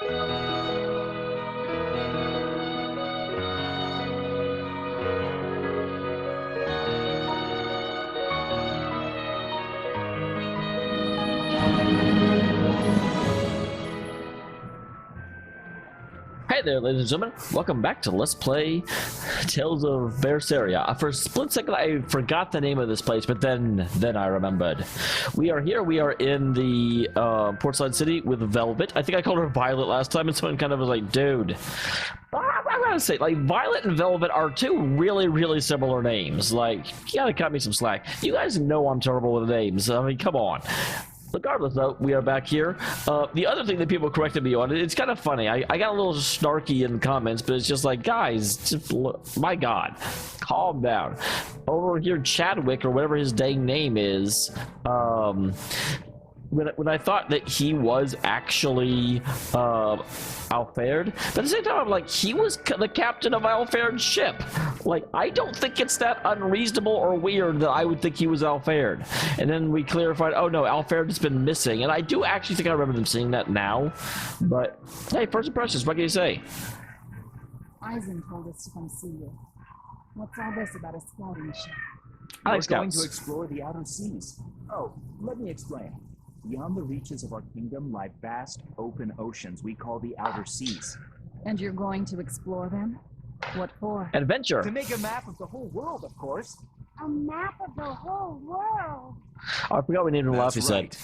Hey there, ladies and gentlemen. Welcome back to Let's Play Tales of Berseria. For a split second, I forgot the name of this place, but then I remembered. We are here. We are in the Portside City with Velvet. I think I called her Violet last time, and someone kind of was like, dude. I'm gonna say, like, Violet and Velvet are two really similar names. Like, you gotta cut me some slack. You guys know I'm terrible with names. I mean, come on. Regardless, though, we are back here. The other thing that people corrected me on, it's kind of funny. I got a little snarky in the comments, but it's just like, guys, just my God, calm down. Over here, Chadwick, or whatever his dang name is, when I thought that he was actually Alfared, but at the same time, I'm like, he was the captain of Alfaird's ship. Like, I don't think it's that unreasonable or weird that I would think he was Alfared. And then we clarified, oh no, Alfared has been missing. And I do actually think I remember them seeing that now. But hey, first impressions, what can you say? Eisen told us to come see you. What's all this about a scouting ship? I like We're going scouts. to explore the outer seas. Oh, let me explain. Beyond the reaches of our kingdom lie vast, open oceans we call the outer seas. And you're going to explore them? What for? Adventure. To make a map of the whole world, of course. A map of the whole world. Oh, I forgot we named him Laugh, he That's said.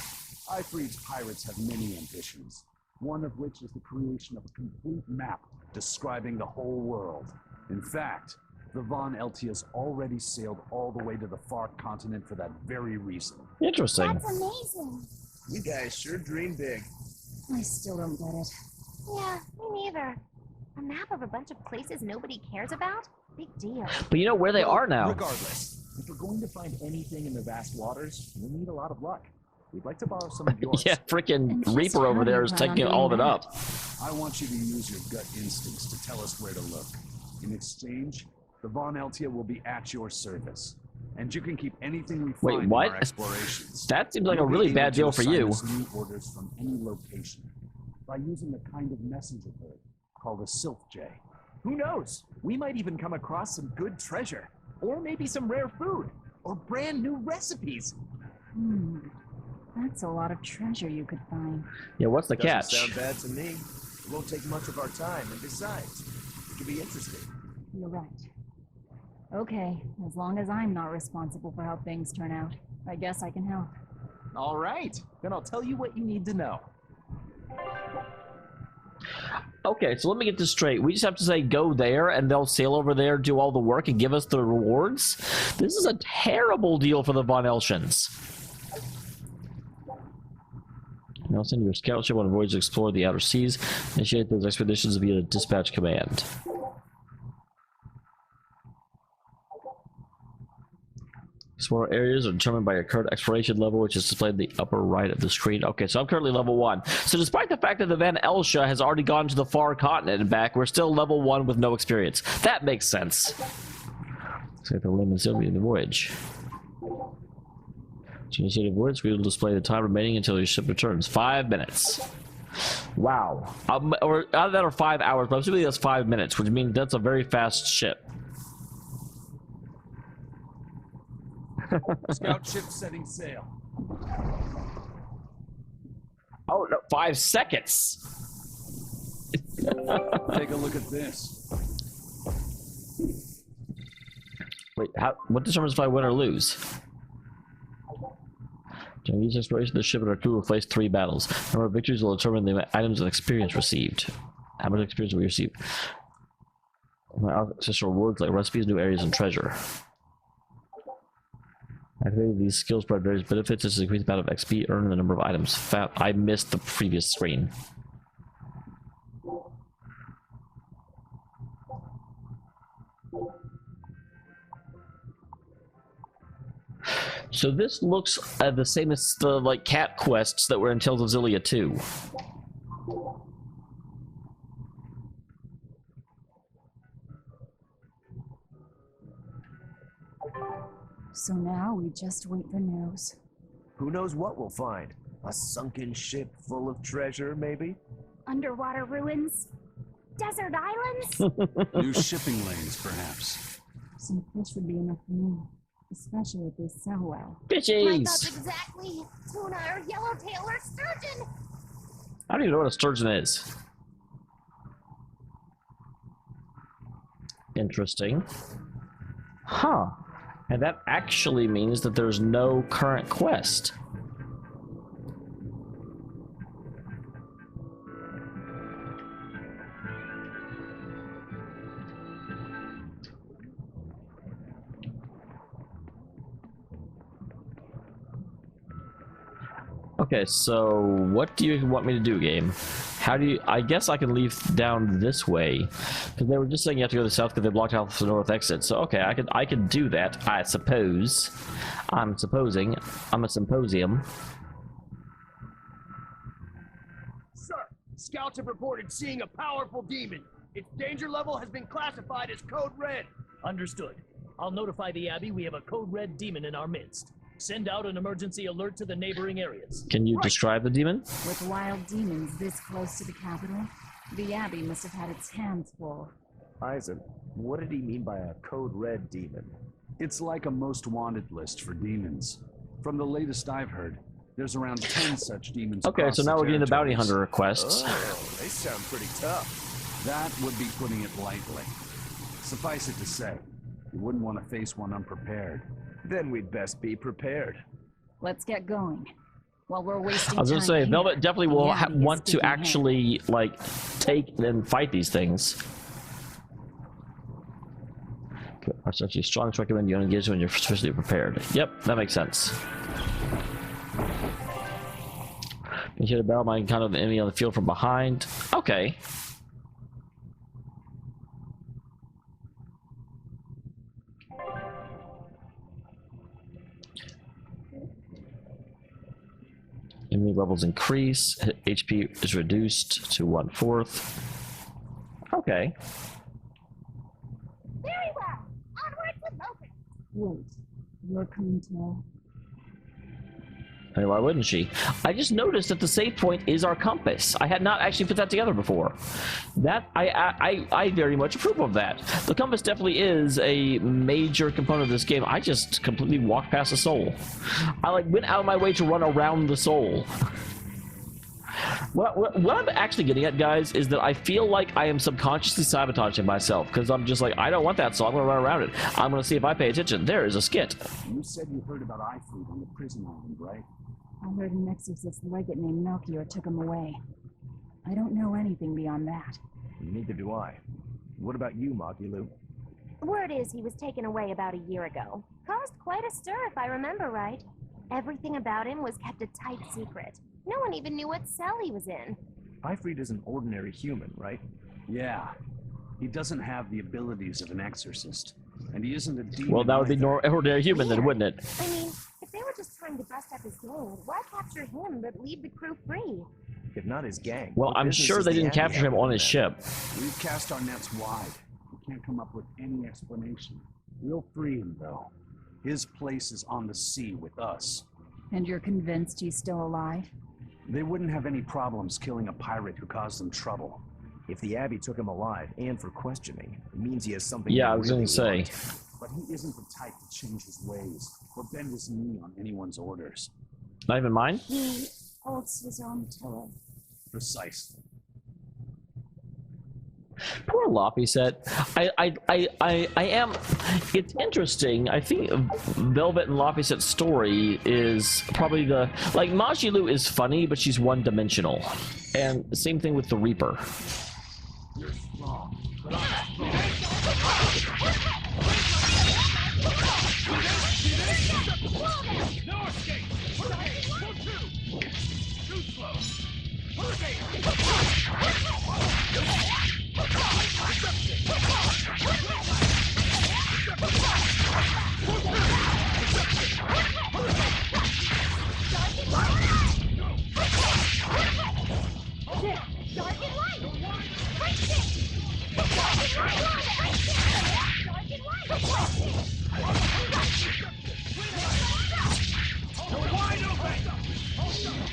right. Ifrit's pirates have many ambitions, one of which is the creation of a complete map describing the whole world. In fact, the Von Eltias already sailed all the way to the far continent for that very reason. Interesting. That's amazing. You guys sure dream big. I still don't get it. Yeah, me neither. A map of a bunch of places nobody cares about? Big deal. But you know where they are now. Regardless, if we're going to find anything in the vast waters, we'll need a lot of luck. We'd like to borrow some of yours. Yeah, freaking And just Reaper over how do there you is plan on taking all of it doing up. I want you to use your gut instincts to tell us where to look. In exchange, the Von Eltia will be at your service. And you can keep anything we Wait, find what? in our explorations. That seems like a You'll be really able bad to deal for assign you. us new orders from any location by using a kind of messenger bird called a sylph jay. Who knows? We might even come across some good treasure, or maybe some rare food, or brand new recipes. That's a lot of treasure you could find. Yeah, what's the Doesn't catch? sound bad to me. It won't take much of our time, and besides, it could be interesting. You're right. Okay, as long as I'm not responsible for how things turn out, I guess I can help. All right, then I'll tell you what you need to know. Okay, so let me get this straight. We just have to say go there, and they'll sail over there, do all the work, and give us the rewards? This is a terrible deal for the Von Eltians. Now send your scout ship on a voyage to explore the outer seas. Initiate those expeditions via dispatch command. Explore areas are determined by your current exploration level, which is displayed in the upper right of the screen. Okay, so I'm currently level 1. So despite the fact that the Van Elsha has already gone to the far continent and back, we're still level 1 with no experience. That makes sense. Let's get the limb and Sylvia in the voyage. To initiate a voyage, we will display the time remaining until your ship returns. 5 minutes. Wow. Or out of that are 5 hours, but I'm assuming that's 5 minutes, which means that's a very fast ship. Scout ship setting sail. Oh no, 5 seconds. Take a look at this. Wait, what determines if I win or lose? During each exploration, the ship and our crew will face 3 battles. The number of victories will determine the items and experience received. How much experience will we receive? Access rewards like recipes, new areas, and treasure. Activating these skills provide various benefits, such as increased amount of XP earned and the number of items. I missed the previous screen. So this looks the same as the like cat quests that were in Tales of Zillia 2. So now we just wait for news. Who knows what we'll find? A sunken ship full of treasure, maybe? Underwater ruins? Desert islands? New shipping lanes, perhaps. Some fish would be enough for me, especially if they sell well. My thoughts Fishies! exactly. Tuna or yellowtail or sturgeon. I don't even know what a sturgeon is. Interesting. Huh. And that actually means that there's no current quest. Okay, so what do you want me to do, game? How do you... I guess I can leave down this way. Because they were just saying you have to go to the south because they blocked out the north exit. So, okay, I could do that, I suppose. I'm supposing. I'm a symposium. Sir, scouts have reported seeing a powerful demon. Its danger level has been classified as Code Red. Understood. I'll notify the Abbey we have a Code Red demon in our midst. Send out an emergency alert to the neighboring areas. Can you describe the demon? With wild demons this close to the capital, the Abbey must have had its hands full. Eisen, what did he mean by a Code Red demon? It's like a most wanted list for demons. From the latest I've heard, there's around 10 such demons. Okay, across so now the we're getting the bounty territories. hunter requests. Oh, they sound pretty tough. That would be putting it lightly. Suffice it to say, you wouldn't want to face one unprepared. Then we'd best be prepared. Let's get going. While we're wasting I was gonna time say, here, Velvet definitely the will Abbey is want to digging ahead. actually, like, take and fight these things. Are such a strong recommend you engage when you're sufficiently prepared. Yep, that makes sense. You hit a battle mine kind of the enemy on the field from behind. Okay. Enemy levels increase. HP is reduced to 1/4. Okay. Very well. Onward with Logres. Wait, you're coming to... I mean, why wouldn't she? I just noticed that the save point is our compass. I had not actually put that together before. That I very much approve of that. The compass definitely is a major component of this game. I just completely walked past the soul. I like went out of my way to run around the soul. What I'm actually getting at, guys, is that I feel like I am subconsciously sabotaging myself because I'm just like, I don't want that, so I'm gonna run around it. I'm gonna see if I pay attention. There is a skit. You said you heard about iFruit on the prison island, right? I heard an exorcist legate named Melchior took him away. I don't know anything beyond that. Neither do I. What about you, Magulu? Word is he was taken away about a year ago. Caused quite a stir, if I remember right. Everything about him was kept a tight secret. No one even knew what cell he was in. Ifrit is an ordinary human, right? Yeah. He doesn't have the abilities of an exorcist. And he isn't a demon. Well, that would be either. ordinary human, then, wouldn't it? I mean, if they were just trying to bust up his gang, why capture him but leave the crew free? If not his gang. Well, what I'm business sure does they the didn't Abbey capture him have on in his that? ship. We've cast our nets wide. We can't come up with any explanation. We'll free him, though. His place is on the sea with us. And you're convinced he's still alive? They wouldn't have any problems killing a pirate who caused them trouble. If the Abbey took him alive and for questioning, it means he has something. Yeah, they I was gonna really say. want. But he isn't the type to change his ways or bend his knee on anyone's orders. Not even mine? He holds his own tiller. Precisely. Poor Loppy set. I am. It's interesting. I think Velvet and Loppy set's story is probably the like Majilu is funny, but she's one-dimensional, and same thing with the Reaper. You're strong. No escape! Pull two! Too slow! Dark and light! Right stick! Dark and light! Right stick! Dark and light! Right stick! You're wide open! No escape!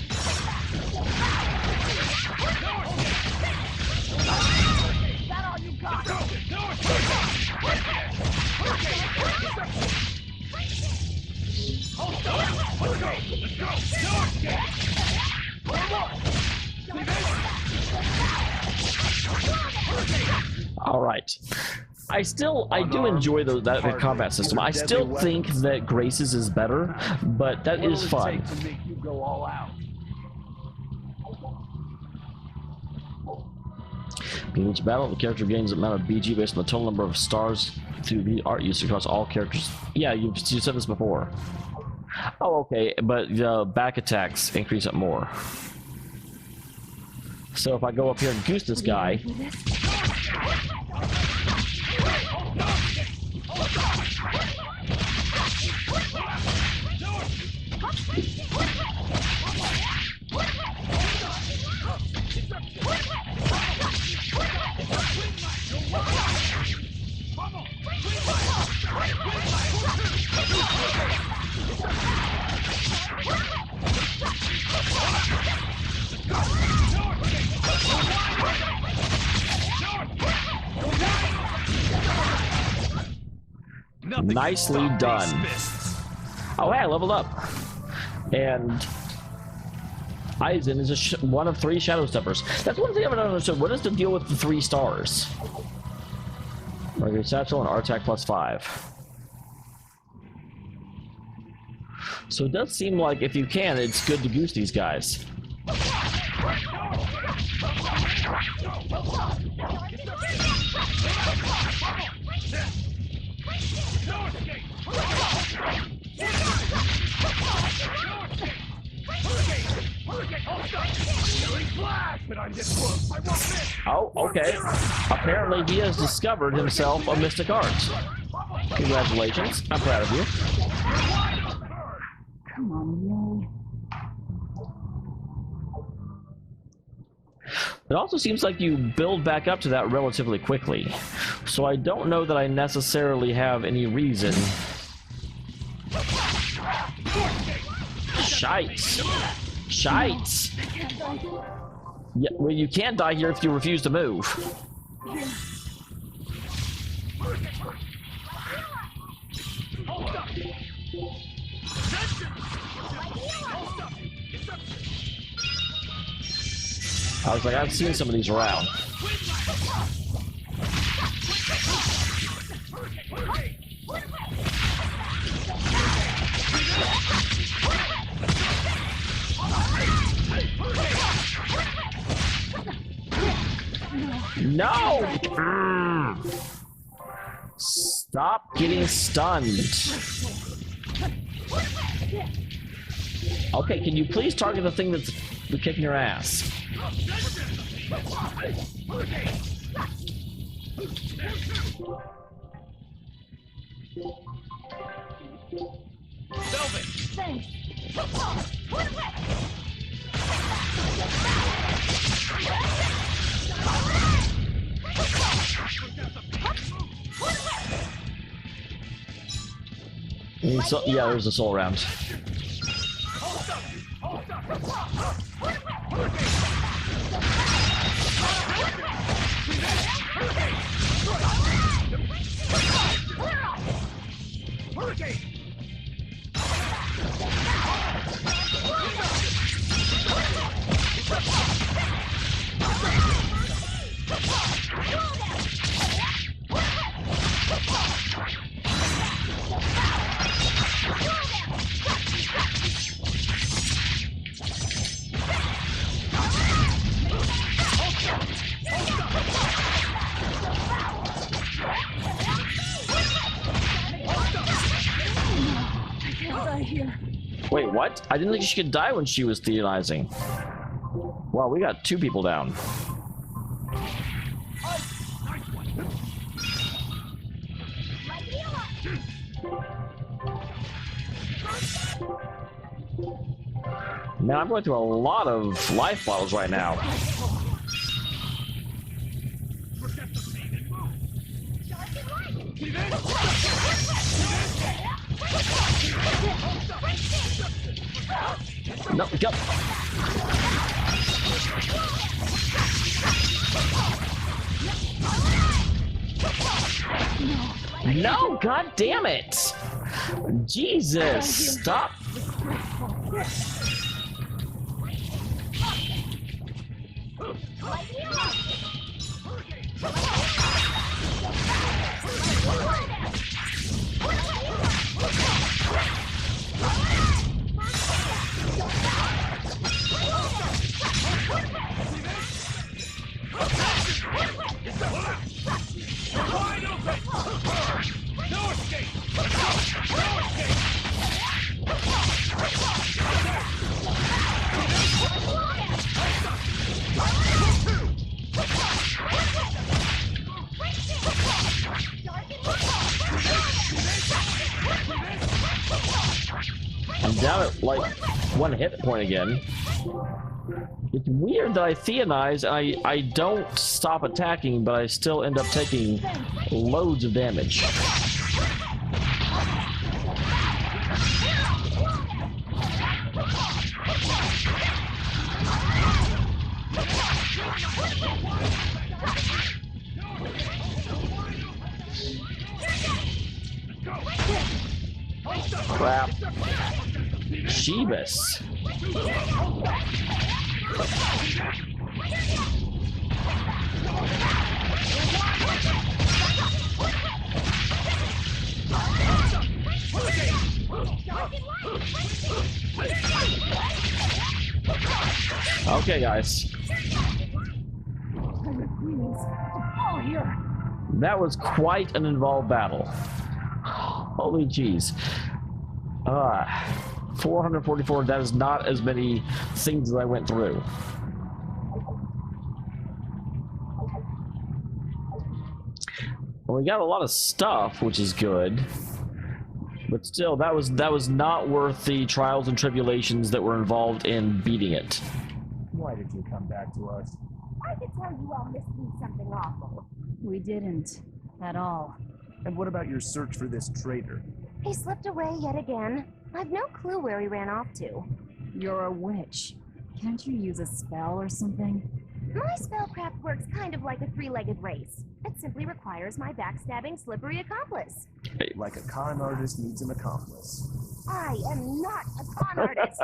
All right. I do enjoy that combat system. I still think that Grace's is better, but that is fun. What will it take to make you go all out? In each battle, the character gains an amount of BG based on the total number of stars through the art used across all characters. Yeah, you said this before. Oh, okay, but the back attacks increase it more. So if I go up here and goose this guy... Nicely done. Oh, hey, I leveled up. And Eisen is one of 3 Shadow Steppers. That's one thing I haven't understood. What is the deal with the 3 stars? Regular Satchel and Artac +5. So it does seem like if you can, it's good to goose these guys. Oh, okay. Apparently he has discovered himself a mystic art. Congratulations. I'm proud of you. Come on, really? It also seems like you build back up to that relatively quickly. So I don't know that I necessarily have any reason. Shite. Shite. Yeah, well, you can't die here if you refuse to move. I was like, I've seen some of these around. No! Stop getting stunned. Okay, can you please target the thing that's kicking your ass? Velvet! Thanks. So, yeah, there's a soul round. Wait, what? I didn't think she could die when she was theorizing. Wow, we got 2 people down. Man, I'm going through a lot of life bottles right now. No, go. No, god damn it. Jesus, stop. like, one hit point again. It's weird that I theonize and I don't stop attacking, but I still end up taking loads of damage. Crap. Jeebus. Okay, guys. That was quite an involved battle. Holy jeez. 444, that is not as many things as I went through. Well, we got a lot of stuff, which is good. But still, that was not worth the trials and tribulations that were involved in beating it. Why did you come back to us? I could tell you all missed me something awful. We didn't. At all. And what about your search for this traitor? He slipped away yet again. I've no clue where he ran off to. You're a witch. Can't you use a spell or something? My spellcraft works kind of like a three-legged race. It simply requires my backstabbing, slippery accomplice. Like a con artist needs an accomplice. I am not a con artist.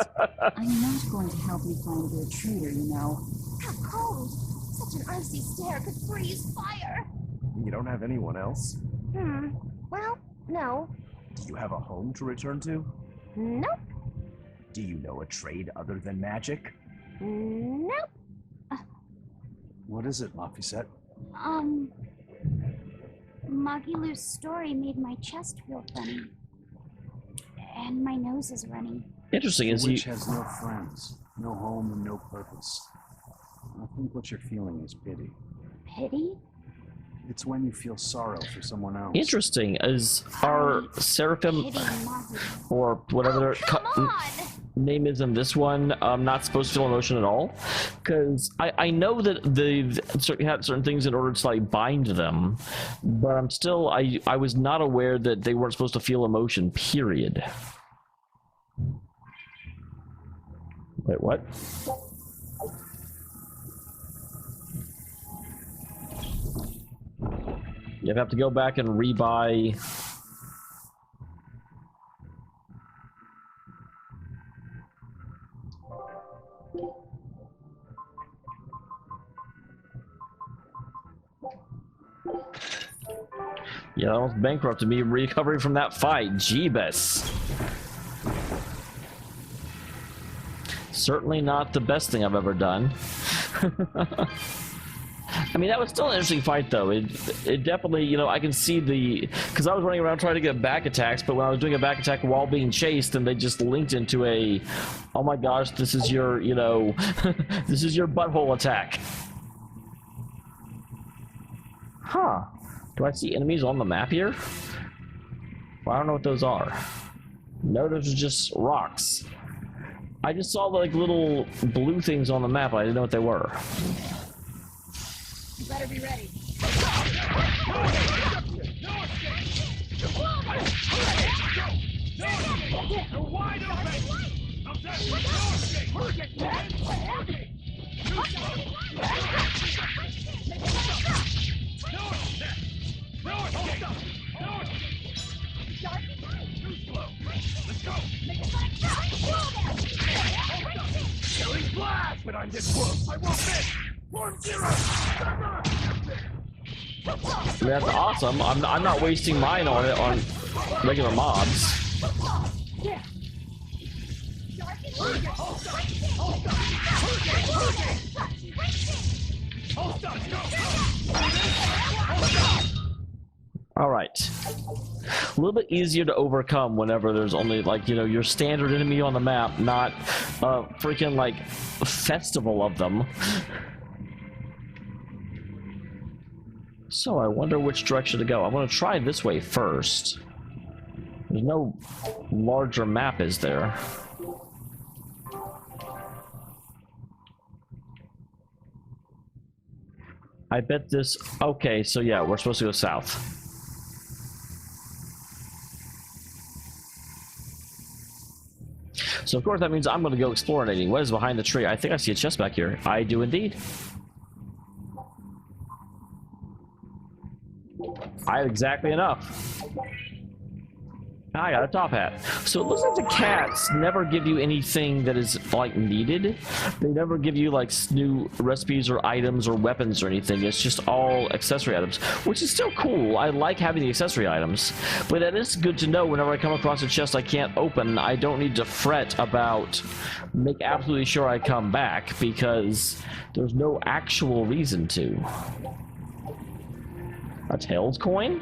I'm not going to help you find your traitor, you know. How cold! Such an icy stare could freeze fire. You don't have anyone else? Well, no. Do you have a home to return to? Nope. Do you know a trade other than magic? Nope. What is it, Laphicet? Magilu's story made my chest feel funny. And my nose is running. Interesting, is The he... witch has no friends, no home, and no purpose. I think what you're feeling is pity. Pity? It's when you feel sorrow for someone else. Interesting, is our Seraphim, Pity Magilu. or whatever their Come on! name is in this one, not supposed to feel emotion at all? Because I know that they've had certain things in order to like bind them, but I'm still, I was not aware that they weren't supposed to feel emotion, period. Wait, what? You have to go back and rebuy. Yeah, that almost bankrupted me recovering from that fight. Jeebus. Certainly not the best thing I've ever done. I mean, that was still an interesting fight, though. It definitely, you know, I can see the... Because I was running around trying to get back attacks, but when I was doing a back attack while being chased, then they just linked into a... Oh my gosh, this is your, you know... this is your butthole attack. Huh. Do I see enemies on the map here? Well, I don't know what those are. No, those are just rocks. I just saw, like, little blue things on the map. I didn't know what they were. You better be ready. You're wide open! Let's go! Killing blast! But I'm this close! I won't miss! Form 0! That's awesome. I'm not wasting mine on it on regular mobs. All right. A little bit easier to overcome whenever there's only, like, you know, your standard enemy on the map, not a freaking, like, festival of them. So I wonder which direction to go. I'm going to try this way first. There's no larger map, is there? I bet this... Okay, so yeah, we're supposed to go south. So of course that means I'm going to go exploring. What is behind the tree? I think I see a chest back here. I do indeed. I have exactly enough. I got a top hat. So it looks like the cats never give you anything that is like needed. They never give you like new recipes or items or weapons or anything. It's just all accessory items, which is still cool. I like having the accessory items, but that is good to know. Whenever I come across a chest I can't open, I don't need to fret about make absolutely sure I come back, because there's no actual reason to. A Tails coin?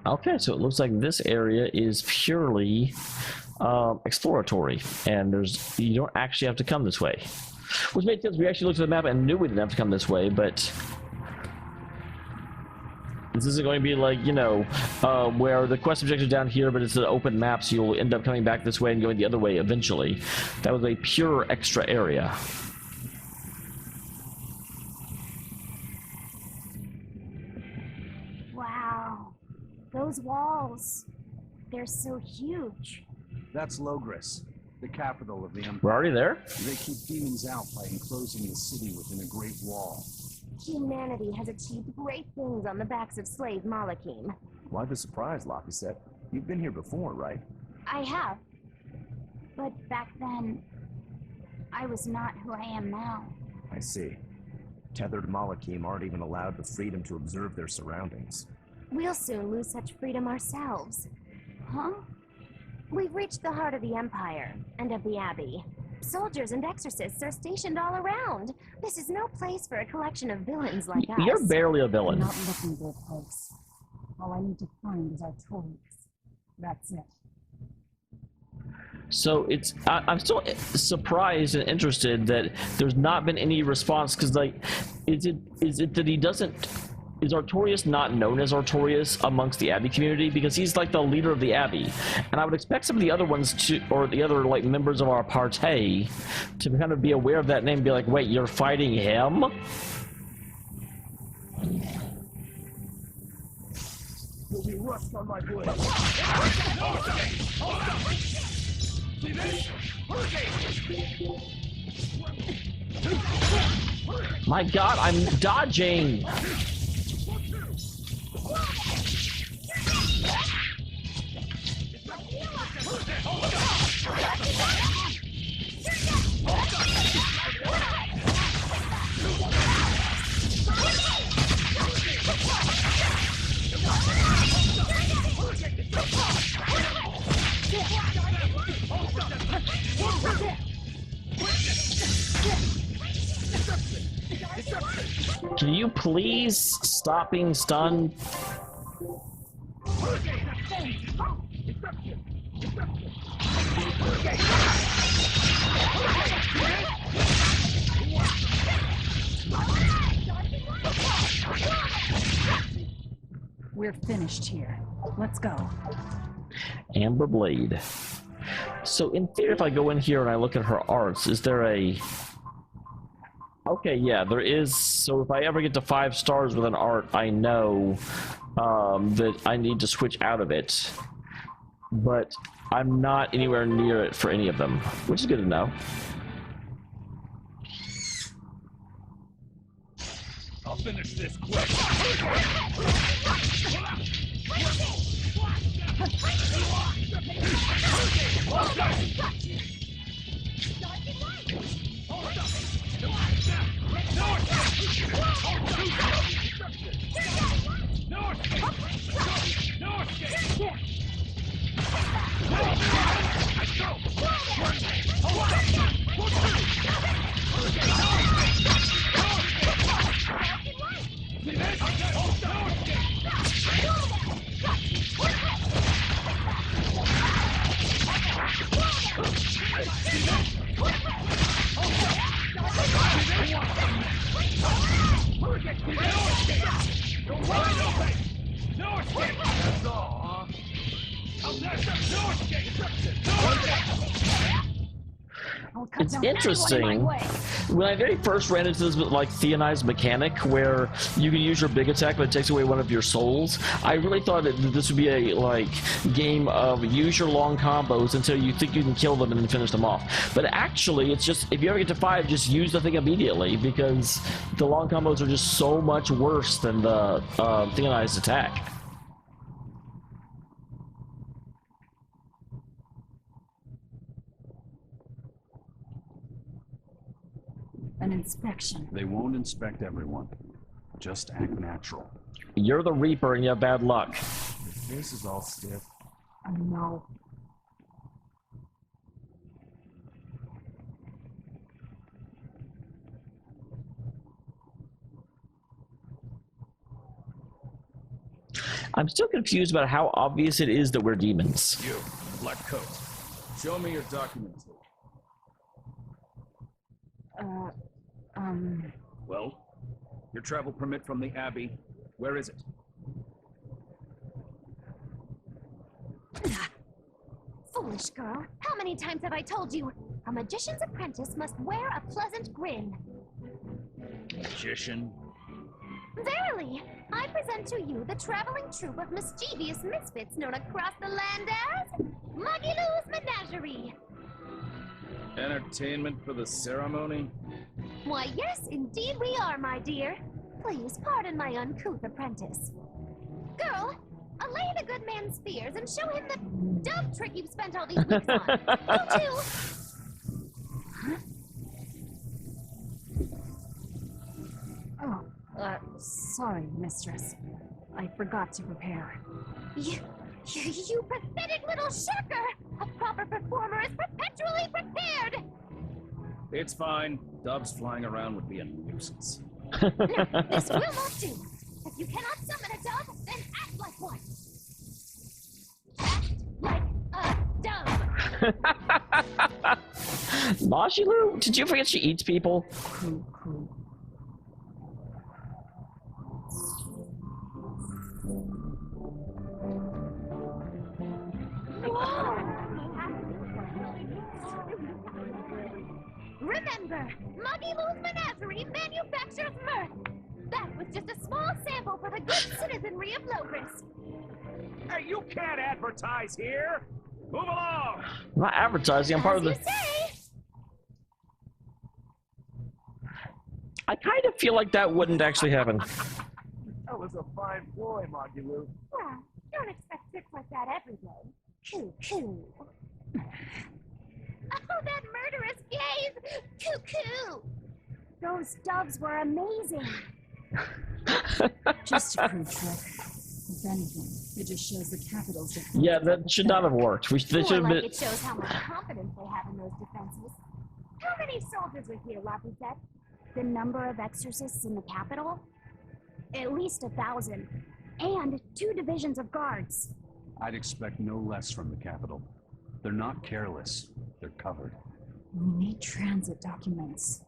Okay, so it looks like this area is purely exploratory, and you don't actually have to come this way. Which made sense. We actually looked at the map and knew we didn't have to come this way, but this isn't going to be like, you know, where the quest objective is down here, but it's an open map, so you'll end up coming back this way and going the other way eventually. That was a pure extra area. Wow. Those walls. They're so huge. That's Logres, the capital of the Empire. We're already there? They keep demons out by enclosing the city within a great wall. Humanity has achieved great things on the backs of slave Malakim. Why the surprise, Lopusette? You've been here before, right? I have. But back then, I was not who I am now. I see. Tethered Malakim aren't even allowed the freedom to observe their surroundings. We'll soon lose such freedom ourselves. Huh? We've reached the heart of the Empire and of the Abbey. Soldiers and exorcists are stationed all around. This is no place for a collection of villains like us. You're barely a I'm villain. not looking for a place. All I need to find is Artorius. That's it. So I'm still surprised and interested that there's not been any response, because like, is it that he doesn't... Is Artorius not known as Artorius amongst the Abbey community? Because he's like the leader of the Abbey. And I would expect some of the other ones to, or the other like members of our party, to kind of be aware of that name and be like, wait, you're fighting him? You'll be rust on my blade. See this? My god, I'm dodging! Can you please stop being stunned? We're finished here. Let's go. Amber Blade. So in theory, if I go in here and I look at her arts, is there a... Okay, yeah, there is. So if I ever get to 5 stars with an art, I know that I need to switch out of it. But I'm not anywhere near it for any of them, which is good to know. I'll finish this quick. Don't cut It's down anyone in interesting. my way. When I very first ran into this like Theonized mechanic where you can use your big attack but it takes away one of your souls, I really thought that this would be a like game of use your long combos until you think you can kill them and then finish them off. But actually, it's just if you ever get to 5, just use the thing immediately because the long combos are just so much worse than the Theonized attack. An inspection. They won't inspect everyone. Just act natural. You're the Reaper and you have bad luck. Your face is all stiff. Oh no. I'm still confused about how obvious it is that we're demons. You, black coat. Show me your documents. Well, your travel permit from the Abbey. Where is it? Foolish girl. How many times have I told you? A magician's apprentice must wear a pleasant grin. Magician? Verily, I present to you the traveling troupe of mischievous misfits known across the land as Magilou's Menagerie. Entertainment for the ceremony? Why, yes, indeed we are, my dear. Please pardon my uncouth apprentice. Girl, allay the good man's fears and show him the dove trick you've spent all these weeks on. You too. Oh, sorry, mistress. I forgot to prepare. You pathetic little shirker! A proper performer is perpetually prepared! It's fine. Doves flying around would be a nuisance. No, this will not do. If you cannot summon a dove, then act like one. Act like a dove. Majilou? Did you forget she eats people? Cool. Remember, Magilou's Menagerie manufactures mirth. That was just a small sample for the good citizenry of Logres. Hey, you can't advertise here! Move along! I'm not advertising, I'm part of As the... you say. I kind of feel like that wouldn't actually happen. That was a fine ploy, Magilou. Well, don't expect tricks like that every day. Coo. Oh, that murderous gaze! Cuckoo! Those doves were amazing. Just a crude trick. If anything, it just shows the capital's defense. Yeah, that should not have worked. They should More have like been... it shows how much confidence they have in those defenses. How many soldiers were here, Lafayette? The number of exorcists in the capital? At least 1,000. And 2 divisions of guards. I'd expect no less from the capital. They're not careless. They're covered. We need transit documents.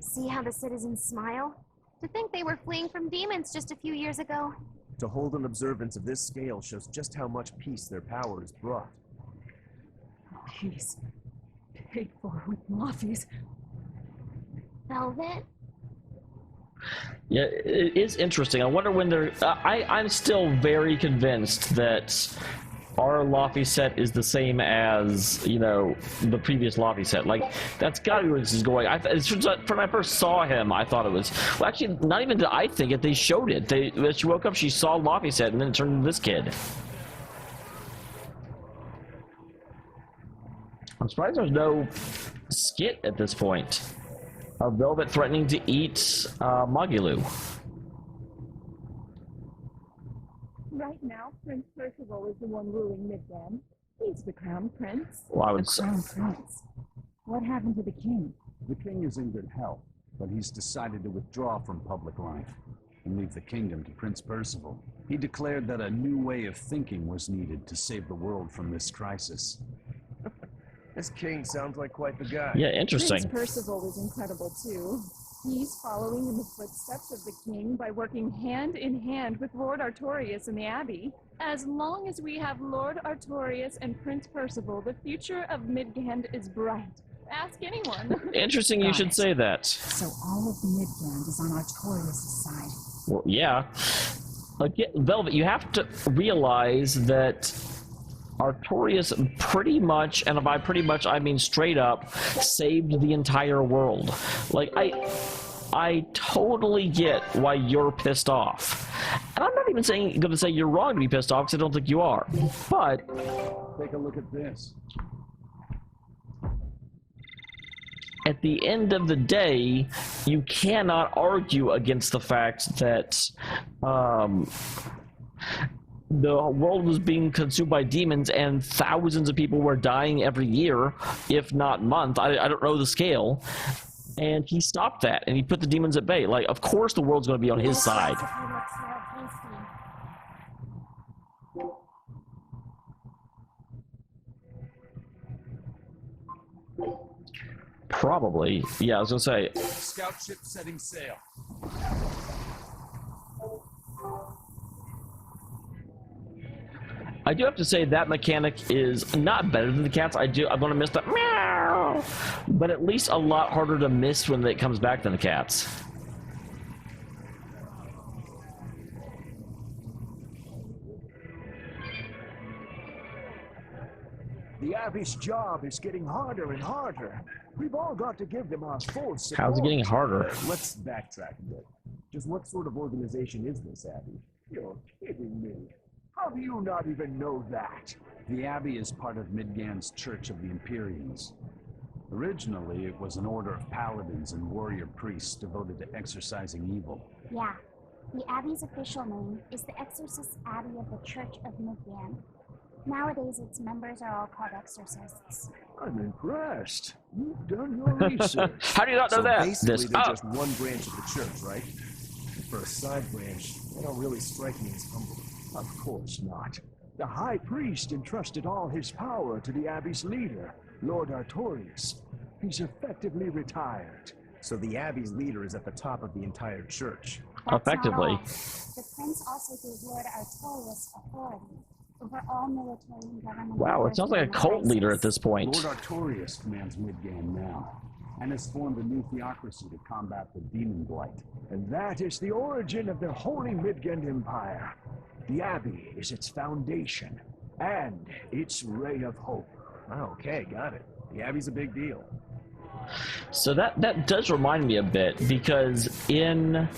See how the citizens smile? To think they were fleeing from demons just a few years ago. To hold an observance of this scale shows just how much peace their power has brought. Peace. Paid for with Maffies. Velvet? Yeah, it is interesting. I wonder when they're... I'm still very convinced that our Laffy set is the same as, you know, the previous Laffy set. Like, that's gotta be where this is going. When I first saw him, I thought it was... Well, actually, not even did I think it. They showed it. When she woke up, she saw Laffy set, and then it turned into this kid. I'm surprised there's no skit at this point. Velvet threatening to eat Magilou. Right now, Prince Percival is the one ruling Midland. He's the crown prince. Well, I The would say... Crown Prince. What happened to the king? The king is in good health, but he's decided to withdraw from public life and leave the kingdom to Prince Percival. He declared that a new way of thinking was needed to save the world from this crisis. This king sounds like quite the guy. Yeah, interesting. Prince Percival is incredible, too. He's following in the footsteps of the king by working hand in hand with Lord Artorius in the Abbey. As long as we have Lord Artorius and Prince Percival, the future of Midgand is bright. Ask anyone. Interesting you Got should it. say that. So all of Midgand is on Artorius' side. Well, yeah. Like, Velvet, you have to realize that Artorius pretty much, and by pretty much I mean straight up, saved the entire world. Like, I totally get why you're pissed off. And I'm not even going to say you're wrong to be pissed off, because I don't think you are. But Take a look at this. at the end of the day, you cannot argue against the fact that the world was being consumed by demons and thousands of people were dying every year, if not month. I don't know the scale. And he stopped that, and he put the demons at bay. Like, of course the world's going to be on his side. Probably. Yeah, I was going to say. Scout ship setting sail. I do have to say that mechanic is not better than the cats. I'm going to miss the meow, but at least a lot harder to miss when it comes back than the cats. The Abbey's job is getting harder and harder. We've all got to give them our full support. How's it getting harder? Let's backtrack a bit. Just what sort of organization is this, Abbey? You're kidding me. How do you not even know that? The Abbey is part of Midgand's Church of the Empyreans. Originally, it was an order of paladins and warrior priests devoted to exorcising evil. Yeah. The Abbey's official name is the Exorcist Abbey of the Church of Midgand. Nowadays, its members are all called exorcists. I'm impressed. You've done your research. How do you not know So that? basically, This they're up. just one branch of the church, right? For a side branch, they don't really strike me as humble. Of course not. The High Priest entrusted all his power to the Abbey's leader, Lord Artorius. He's effectively retired. So the Abbey's leader is at the top of the entire church. That's not Effectively. all. The prince also gave Lord Artorius authority over all military and government. Wow, it sounds like a cult leader at this point. Lord Artorius commands Midgand now, and has formed a new theocracy to combat the demon blight. And that is the origin of the Holy Midgand Empire. The Abbey is its foundation, and its ray of hope. Oh, okay, got it. The Abbey's a big deal. So that does remind me a bit, because in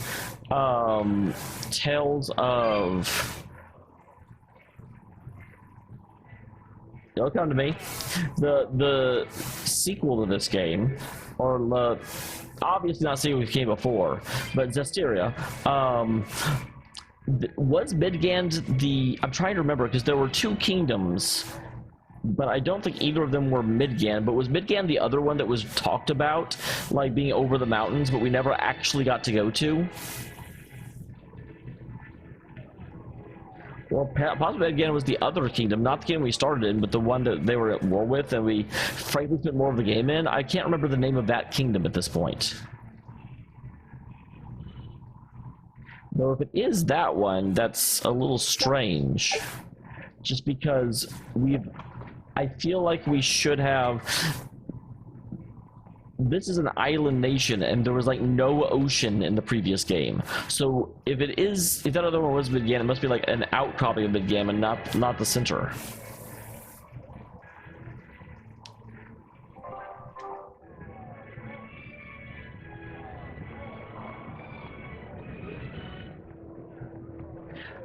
Tales of... Don't come to me. The sequel to this game, or the obviously not sequel which came before, but Zestiria, was Midgand the... I'm trying to remember, because there were two kingdoms, but I don't think either of them were Midgand. But was Midgand the other one that was talked about, like being over the mountains, but we never actually got to go to? Or possibly again was the other kingdom, not the kingdom we started in, but the one that they were at war with and we frankly spent more of the game in. I can't remember the name of that kingdom at this point. Though if it is that one, that's a little strange. Just because I feel like we should have... This is an island nation, and there was like no ocean in the previous game. So if that other one was Midgand, it must be like an outcropping of Midgand and not the center.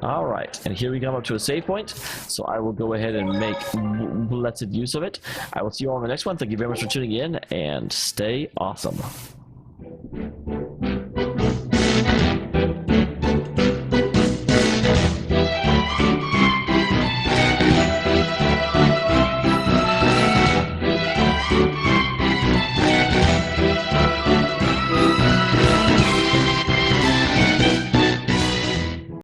All right, and here we come up to a save point, so I will go ahead and make blessed use of it. I will see you all in the next one. Thank you very much for tuning in, and stay awesome.